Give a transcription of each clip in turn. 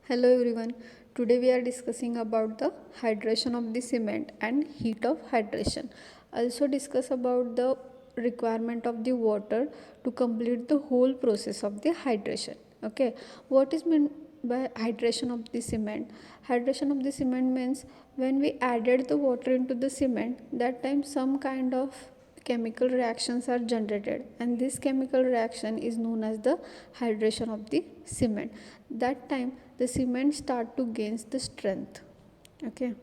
Hello everyone. Today we are discussing about the hydration of the cement and heat of hydration. Also discuss about the requirement of the water to complete the whole process of the hydration. Okay. What is meant by hydration of the cement? Hydration of the cement means when we added the water into the cement, that time some kind of chemical reactions are generated, and this chemical reaction is known as the hydration of the cement. That time the cement start to gain the strength. Okay.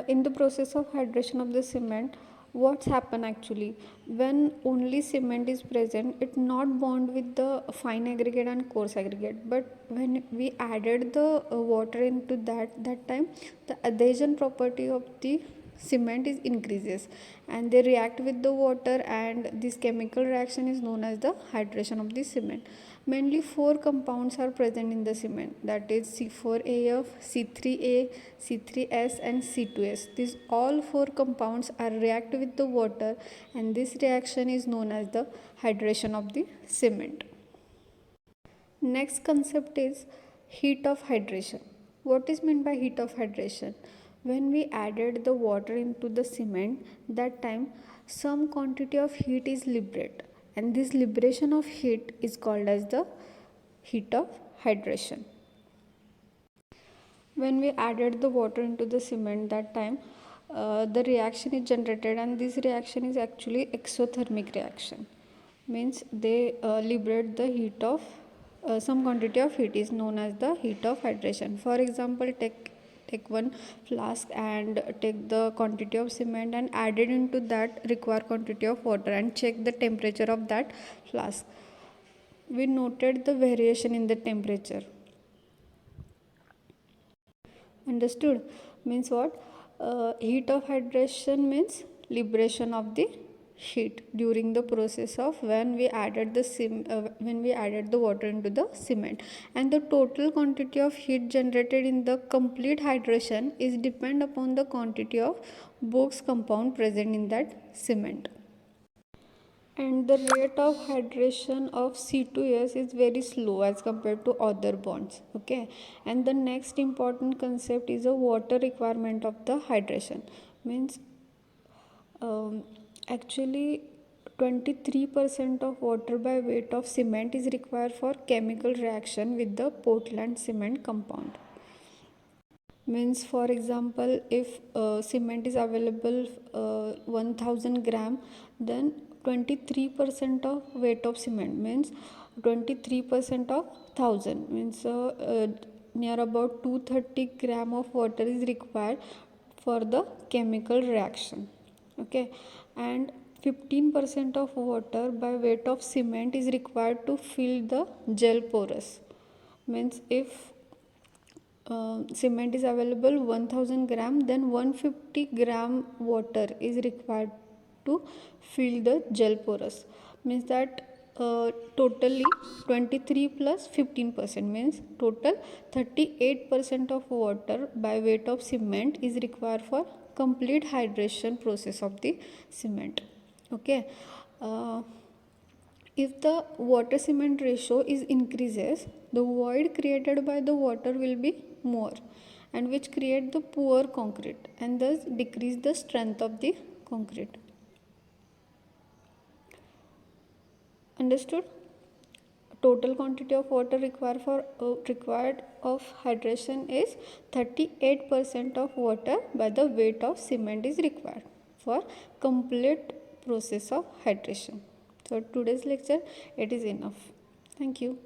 In the process of hydration of the cement, what's happen actually, when only cement is present, it not bond with the fine aggregate and coarse aggregate, but when we added the water into that time, the adhesion property of the cement is increases, and they react with the water, and this chemical reaction is known as the hydration of the cement. Mainly four compounds are present in the cement, that is C4AF, C3A, C3S and C2S. These all four compounds are react with the water, and this reaction is known as the hydration of the cement. Next concept is heat of hydration. What is meant by heat of hydration? When we added the water into the cement, that time some quantity of heat is liberated, and this liberation of heat is called as the heat of hydration. When we added the water into the cement, that time the reaction is generated, and this reaction is actually exothermic reaction, means they liberate the heat of some quantity of heat is known as the heat of hydration. For example, take one flask and take the quantity of cement and add it into that required quantity of water and check the temperature of that flask. We noted the variation in the temperature. Understood? Means what? Heat of hydration means liberation of the heat during the process of when we added the water into the cement, and the total quantity of heat generated in the complete hydration is depend upon the quantity of box compound present in that cement. And the rate of hydration of C2S is very slow as compared to other bonds. Okay. And the next important concept is a water requirement of the hydration. Means actually 23% of water by weight of cement is required for chemical reaction with the Portland cement compound. Means for example, if cement is available 1000 gram, then 23% of weight of cement means 23% of 1000 means near about 230 gram of water is required for the chemical reaction. Okay. And 15% of water by weight of cement is required to fill the gel porous. Means if cement is available 1000 gram, then 150 gram water is required to fill the gel porous. Means that totally 23 plus 15% means total 38% of water by weight of cement is required for complete hydration process of the cement. Okay. If the water cement ratio is increases, the void created by the water will be more, and which create the poor concrete and thus decrease the strength of the concrete. Understood? Total quantity of water required of hydration is 38% of water by the weight of cement is required for complete process of hydration. So today's lecture it is enough. Thank you.